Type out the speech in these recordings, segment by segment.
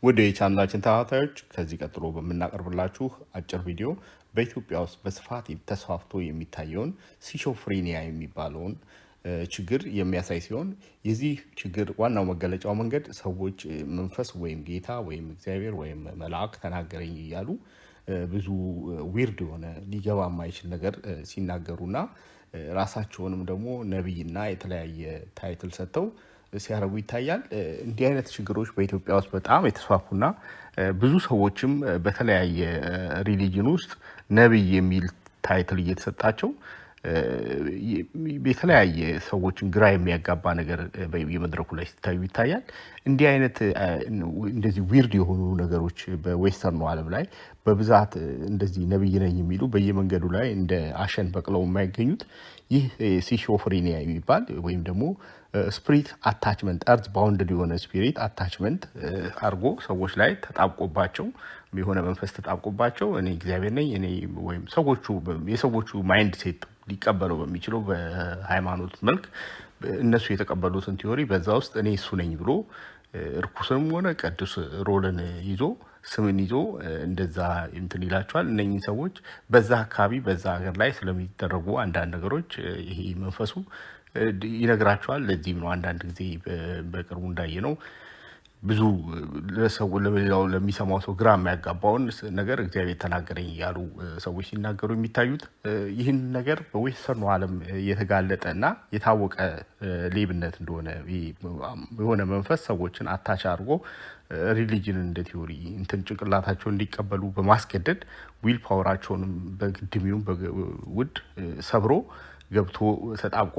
ወደ የቻናላችን ተከታታዮች ከዚህ ቀጥሎ በመናቀርብላችሁ አጭር ቪዲዮ በኢትዮጵያ ውስጥ በስፋት ተስፋፍቶ የሚታየውን ስኪዞፍሬኒያ የሚባለውን ችግር የሚያሳይ ሲሆን የዚህ ችግር ዋናው መገለጫው መንገድ ሰዎች መንፈስ ወይም ጌታ ወይም እግዚአብሔር ወይም መልአክ ተናገረኝ እያሉ ብዙ ዊርድ የሆነ ሊገባ የማይችል ነገር ሲናገሩና ራሳቸውንም ደግሞ ነብይና የተለያየ ታይትል ሰጥተው ሲያረጉ ይታያል። እንዲህ አይነት ችግሮች በኢትዮጵያ ውስጥ በጣም የተስፋፉና ብዙ ሰዎችም በተለያየ ሪሊጅን ውስጥ ነብይ የሚል ታይትል እየተሰጣቸው በተለያየ ሰዎችን ግራ የሚያጋባ ነገር በየመድረኩ ላይ ሲታዩ ይታያል። እንዲህ አይነት እንደዚህ ዊርድ የሆኑ ነገሮች በዌስተርኑ ዓለም ላይ በብዛት እንደዚህ ነብይ ነኝ የሚሉ በየመንገዱ ላይ እንደ አሸን በቅለው የማይገኙት ይህ ስኪዞፍሬኒያ የሚባል ወይም ደግሞ ስፒሪት አታችመንት እርዝ ባውንድድ የሆነ ስፒሪት አታችመንት አርጎ ሰዎች ላይ ተጣብቆባቸው የሆነ መንፈስ ተጣብቆባቸው እኔ እግዚአብሔር ነኝ እኔ ወይም የሰዎቹ ማይንድ ሴት ሊቀበለው በሚችለው በሃይማኖት መልክ እነሱ የተቀበሉትን ቲዮሪ በዛ ውስጥ እኔ እሱ ነኝ ብሎ ርኩስም ሆነ ቅዱስ ሮልን ይዞ ስምን ይዞ እንደዛ እንትን ይላቸዋል። እነኚህ ሰዎች በዛ አካባቢ በዛ ሀገር ላይ ስለሚደረጉ አንዳንድ ነገሮች ይሄ መንፈሱ ይነግራቸዋል። ለዚህም ነው አንዳንድ ጊዜ በቅርቡ እንዳየነው ብዙ ለሰው ለሚሰማው ሰው ግራ የሚያጋባውን ነገር እግዚአብሔር ተናገረኝ እያሉ ሰዎች ሲናገሩ የሚታዩት። ይህን ነገር በዌስተርኑ ዓለም የተጋለጠና የታወቀ ሌብነት እንደሆነ የሆነ መንፈስ ሰዎችን አታች አድርጎ ሪሊጅን እንደ ቲዮሪ እንትን ጭንቅላታቸውን እንዲቀበሉ በማስገደድ ዊል ፓወራቸውንም በግድሚው በውድ ሰብሮ ገብቶ ተጣብቆ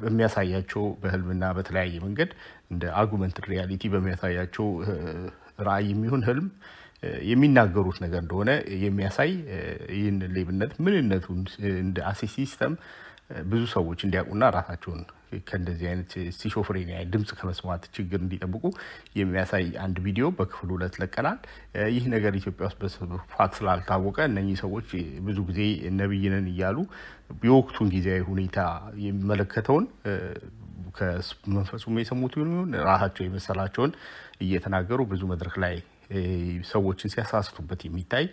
በሚያሳያቸው በህልምና በተለያየ መንገድ እንደ አርጉመንት ሪያሊቲ በሚያሳያቸው ራእይ የሚሆን ህልም የሚናገሩት ነገር እንደሆነ የሚያሳይ ይህን ሌብነት ምንነቱን እንደ አሴ ሲስተም ብዙ ሰዎች እንዲያውቁና ራሳቸውን ከእንደዚህ አይነት ስኪዞፍሬኒያ ድምጽ ከመስማት ችግር እንዲጠብቁ የሚያሳይ አንድ ቪዲዮ በክፍል 2 ለቀናል። ይህ ነገር ኢትዮጵያ ውስጥ በስፋት ስላልታወቀ እነኚህ ሰዎች ብዙ ጊዜ ነብይ ነን እያሉ በወቅቱን ጊዜያዊ ሁኔታ የሚመለከተውን ከመንፈሱም የሰሙት ይሁን ራሳቸው የመሰላቸውን እየተናገሩ ብዙ መድረክ ላይ ሰዎችን ሲያሳስቱበት የሚታይ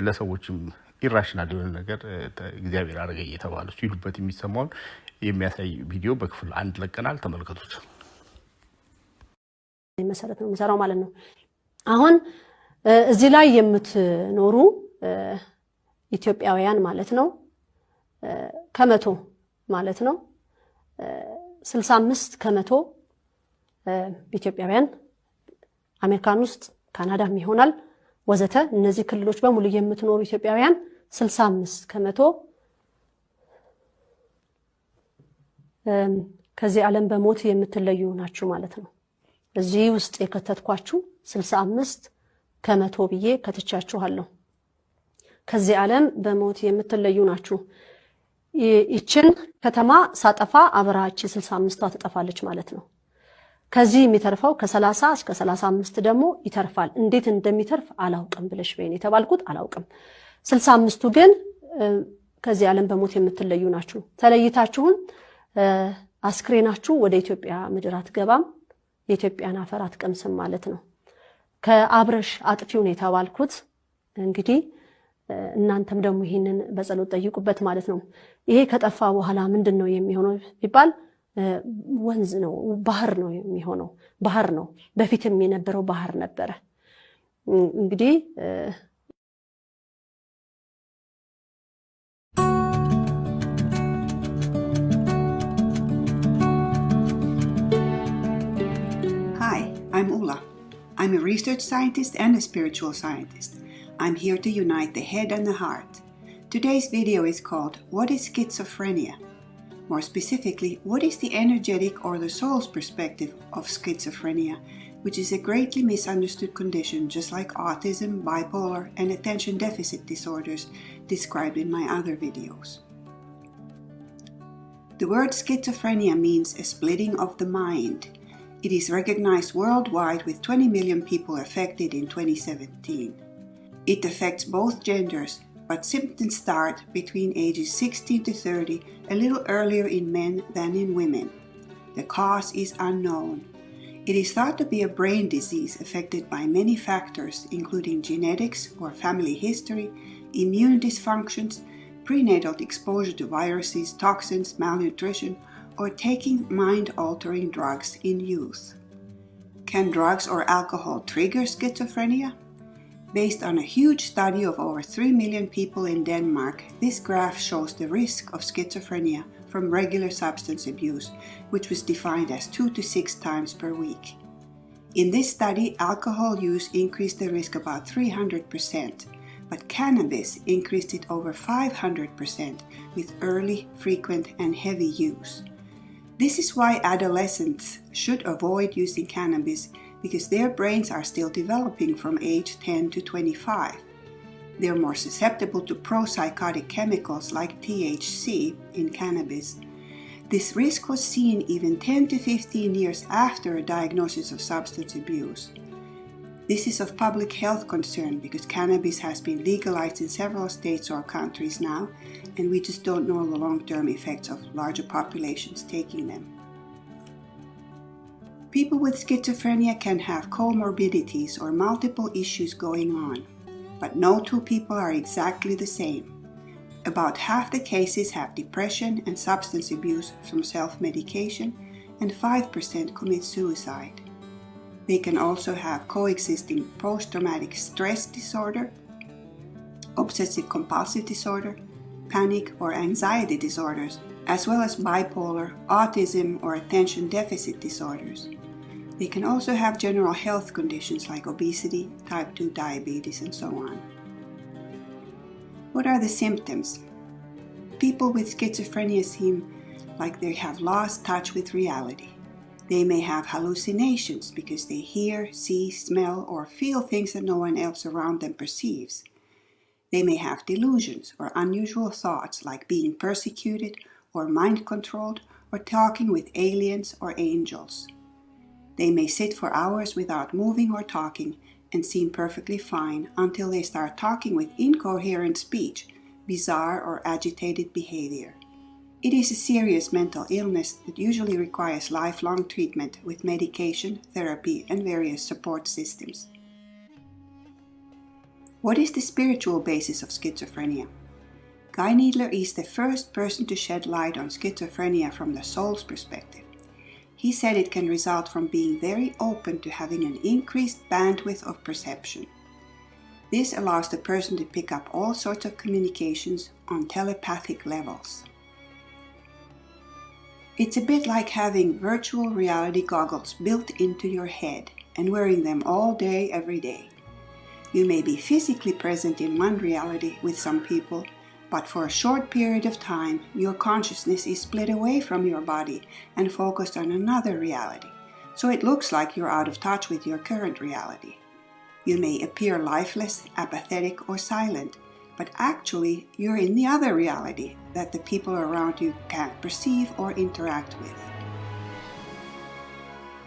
ለሰዎችም ኢራሽናል የሆነ ነገር እግዚአብሔር አረገ እየተባሉ ሲሉበት የሚሰማውን የሚያሳይ ቪዲዮ በክፍል 1 ለቀናል። ተመልከቱት። መሰረት ነው የሚሰራው ማለት ነው። አሁን እዚህ ላይ የምትኖሩ ኢትዮጵያውያን ማለት ነው ከመቶ ማለት ነው 65 ከመቶ ኢትዮጵያውያን አሜሪካን ውስጥ ካናዳም ይሆናል ወዘተ እነዚህ ክልሎች በሙሉ የምትኖሩ ኢትዮጵያውያን 65 ከመቶ ከዚህ ዓለም በሞት የምትለዩ ናችሁ ማለት ነው። እዚህ ውስጥ የከተትኳችሁ 65 ከመቶ ብዬ ከትቻችኋለሁ። ከዚህ ዓለም በሞት የምትለዩ ናችሁ። ይችን ከተማ ሳጠፋ አብራች 65ቷ ትጠፋለች ማለት ነው። ከዚህ የሚተርፈው ከ30 እስከ 35 ደግሞ ይተርፋል። እንዴት እንደሚተርፍ አላውቅም ብለሽ በእኔ ተባልኩት አላውቅም። 65ቱ ግን ከዚህ ዓለም በሞት የምትለዩ ናችሁ። ተለይታችሁን አስክሬናችሁ ወደ ኢትዮጵያ ምድር አትገባም፣ የኢትዮጵያን አፈር አትቀምስም ማለት ነው። ከአብረሽ አጥፊውን የተባልኩት እንግዲህ እናንተም ደግሞ ይሄንን በጸሎት ጠይቁበት ማለት ነው። ይሄ ከጠፋ በኋላ ምንድነው የሚሆነው ቢባል ወንዝ ነው ባህር ነው የሚሆነው። ባህር ነው በፊትም የነበረው ባህር ነበረ። እንግዲህ Hi, I'm Ulla. I'm a research scientist and a spiritual scientist. I'm here to unite the head and the heart. Today's video is called What is Schizophrenia? More specifically, what is the energetic or the soul's perspective of schizophrenia, which is a greatly misunderstood condition just like autism, bipolar, and attention deficit disorders described in my other videos. The word schizophrenia means a splitting of the mind. It is recognized worldwide with 20 million people affected in 2017. It affects both genders, but symptoms start between ages 16 to 30, a little earlier in men than in women. The cause is unknown. It is thought to be a brain disease affected by many factors, including genetics or family history, immune dysfunctions, prenatal exposure to viruses, toxins, malnutrition, or taking mind-altering drugs in youth. Can drugs or alcohol trigger schizophrenia? Based on a huge study of over 3 million people in Denmark, this graph shows the risk of schizophrenia from regular substance abuse, which was defined as 2 to 6 times per week. In this study, alcohol use increased the risk about 300%, but cannabis increased it over 500% with early, frequent, and heavy use. This is why adolescents should avoid using cannabis, because their brains are still developing from age 10 to 25. They're more susceptible to pro-psychotic chemicals like THC in cannabis. This risk was seen even 10 to 15 years after a diagnosis of substance abuse. This is of public health concern because cannabis has been legalized in several states or countries now, and we just don't know the long-term effects of larger populations taking them. People with schizophrenia can have comorbidities or multiple issues going on, but no two people are exactly the same. About half the cases have depression and substance abuse from self-medication, and 5% commit suicide. They can also have coexisting post-traumatic stress disorder, obsessive-compulsive disorder, panic or anxiety disorders, as well as bipolar, autism, or attention deficit disorders. They can also have general health conditions like obesity, type 2 diabetes, and so on. What are the symptoms? People with schizophrenia seem like they have lost touch with reality. They may have hallucinations because they hear, see, smell, or feel things that no one else around them perceives. They may have delusions or unusual thoughts like being persecuted or mind-controlled or talking with aliens or angels. They may sit for hours without moving or talking and seem perfectly fine until they start talking with incoherent speech, bizarre or agitated behavior. It is a serious mental illness that usually requires lifelong treatment with medication, therapy, and various support systems. What is the spiritual basis of schizophrenia? Guy Needler is the first person to shed light on schizophrenia from the soul's perspective. He said it can result from being very open to having an increased bandwidth of perception. This allows the person to pick up all sorts of communications on telepathic levels. It's a bit like having virtual reality goggles built into your head and wearing them all day, every day. You may be physically present in one reality with some people, but for a short period of time, your consciousness is split away from your body and focused on another reality, so it looks like you're out of touch with your current reality. You may appear lifeless, apathetic, or silent, but actually you're in the other reality that the people around you can't perceive or interact with.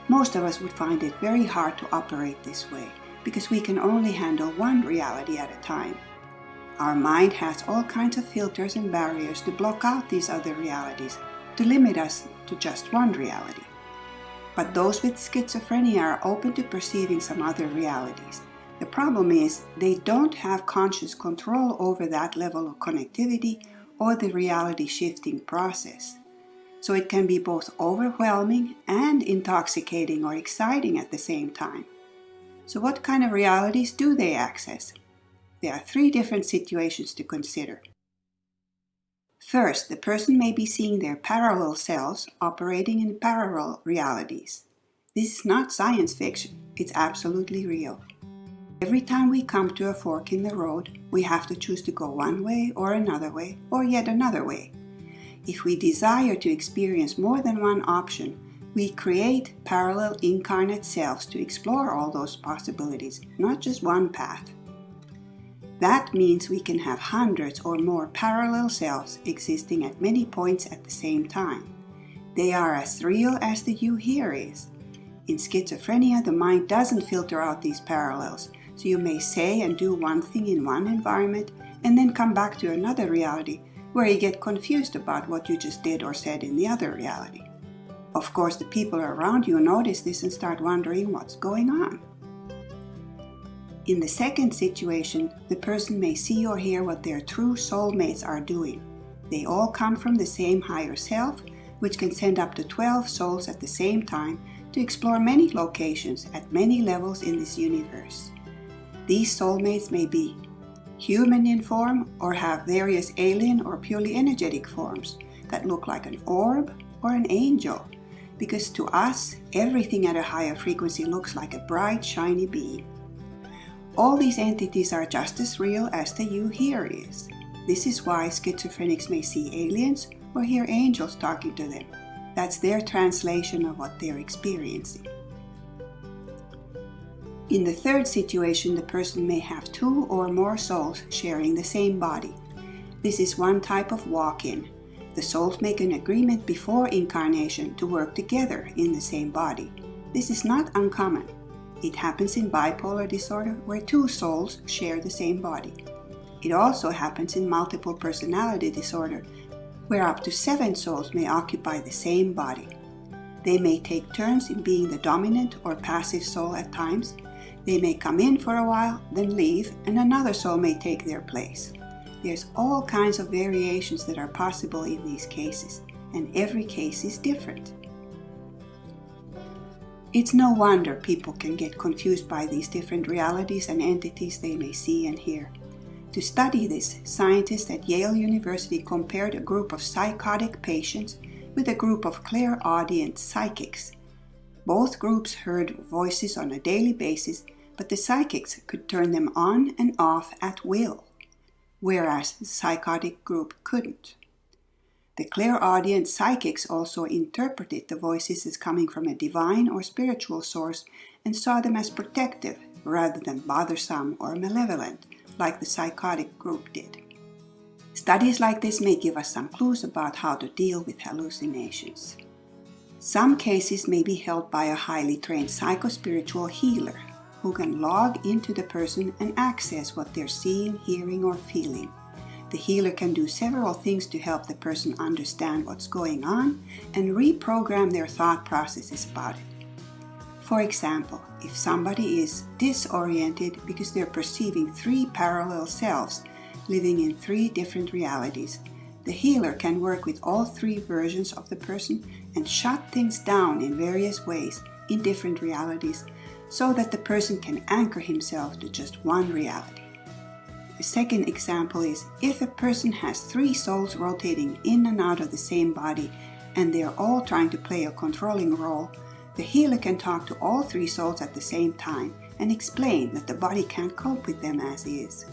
Most of us would find it very hard to operate this way, because we can only handle one reality at a time. Our mind has all kinds of filters and barriers to block out these other realities, to limit us to just one reality. But those with schizophrenia are open to perceiving some other realities. The problem is they don't have conscious control over that level of connectivity or the reality shifting process. So it can be both overwhelming and intoxicating or exciting at the same time. So what kind of realities do they access? There are 3 different situations to consider. First, the person may be seeing their parallel selves operating in parallel realities. This is not science fiction, it's absolutely real. Every time we come to a fork in the road, we have to choose to go one way or another way or yet another way. If we desire to experience more than one option, we create parallel incarnate selves to explore all those possibilities, not just one path. That means we can have hundreds or more parallel selves existing at many points at the same time. They are as real as the you here is. In schizophrenia, the mind doesn't filter out these parallels, so you may say and do one thing in one environment and then come back to another reality where you get confused about what you just did or said in the other reality. Of course, the people around you notice this and start wondering what's going on. In the second situation, the person may see or hear what their true soulmates are doing. They all come from the same higher self, which can send up to 12 souls at the same time to explore many locations at many levels in this universe. These soulmates may be human in form or have various alien or purely energetic forms that look like an orb or an angel, because to us, everything at a higher frequency looks like a bright, shiny beam. All these entities are just as real as the you here is. This is why schizophrenics may see aliens or hear angels talking to them. That's their translation of what they're experiencing. In the third situation, the person may have 2 or more souls sharing the same body. This is one type of walk-in. The souls make an agreement before incarnation to work together in the same body. This is not uncommon. It happens in bipolar disorder where 2 souls share the same body. It also happens in multiple personality disorder where up to 7 souls may occupy the same body. They may take turns in being the dominant or passive soul at times. They may come in for a while, then leave, and another soul may take their place. There's all kinds of variations that are possible in these cases, and every case is different. It's no wonder people can get confused by these different realities and entities they may see and hear. To study this, scientists at Yale University compared a group of psychotic patients with a group of clairaudient psychics. Both groups heard voices on a daily basis, but the psychics could turn them on and off at will, whereas the psychotic group couldn't. The clairaudient psychics also interpreted the voices as coming from a divine or spiritual source and saw them as protective rather than bothersome or malevolent, like the psychotic group did. Studies like this may give us some clues about how to deal with hallucinations. Some cases may be held by a highly trained psychospiritual healer who can log into the person and access what they're seeing, hearing, or feeling. The healer can do several things to help the person understand what's going on and reprogram their thought processes about it. For example, if somebody is disoriented because they're perceiving 3 parallel selves living in 3 different realities, the healer can work with all 3 versions of the person and shut things down in various ways in different realities so that the person can anchor himself to just one reality. The second example is if a person has 3 souls rotating in and out of the same body and they are all trying to play a controlling role, the healer can talk to all 3 souls at the same time and explain that the body can't cope with them as is.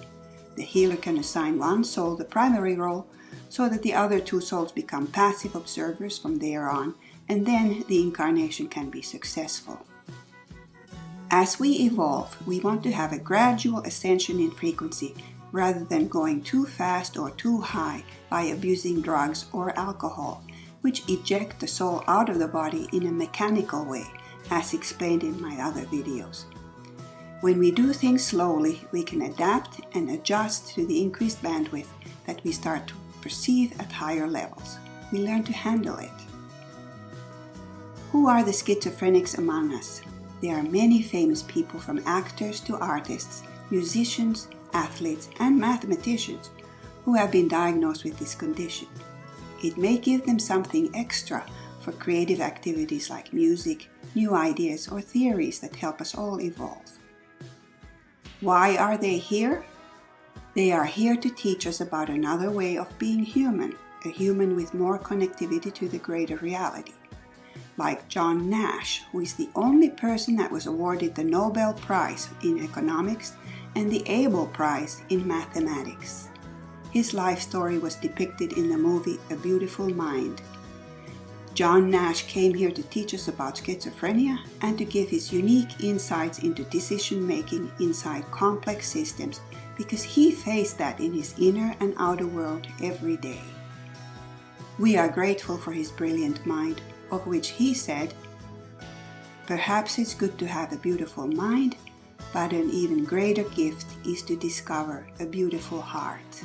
The healer can assign one soul the primary role so that the other 2 souls become passive observers from there on, and then the incarnation can be successful. As we evolve, we want to have a gradual ascension in frequency rather than going too fast or too high by abusing drugs or alcohol, which eject the soul out of the body in a mechanical way, as explained in my other videos. When we do things slowly, we can adapt and adjust to the increased bandwidth that we start to perceive at higher levels. We learn to handle it. Who are the schizophrenics among us? There are many famous people, from actors to artists, musicians, athletes, and mathematicians who have been diagnosed with this condition. It may give them something extra for creative activities like music, new ideas, or theories that help us all evolve. Why are they here? They are here to teach us about another way of being human, a human with more connectivity to the greater reality. Like John Nash, who is the only person that was awarded the Nobel Prize in Economics and the Abel Prize in Mathematics. His life story was depicted in the movie A Beautiful Mind. John Nash came here to teach us about schizophrenia and to give his unique insights into decision-making inside complex systems, because he faced that in his inner and outer world every day. We are grateful for his brilliant mind, of which he said, "Perhaps it's good to have a beautiful mind, but an even greater gift is to discover a beautiful heart."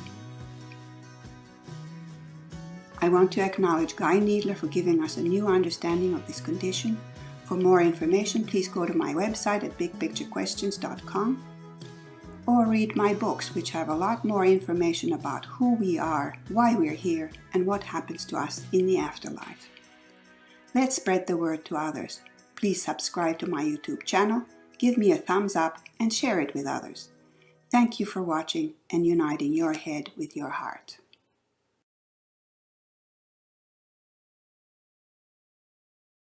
I want to acknowledge Guy Needler for giving us a new understanding of this condition. For more information, please go to my website at bigpicturequestions.com or read my books, which have a lot more information about who we are, why we're here, and what happens to us in the afterlife. Let's spread the word to others. Please subscribe to my YouTube channel, give me a thumbs up, and share it with others. Thank you for watching and uniting your head with your heart.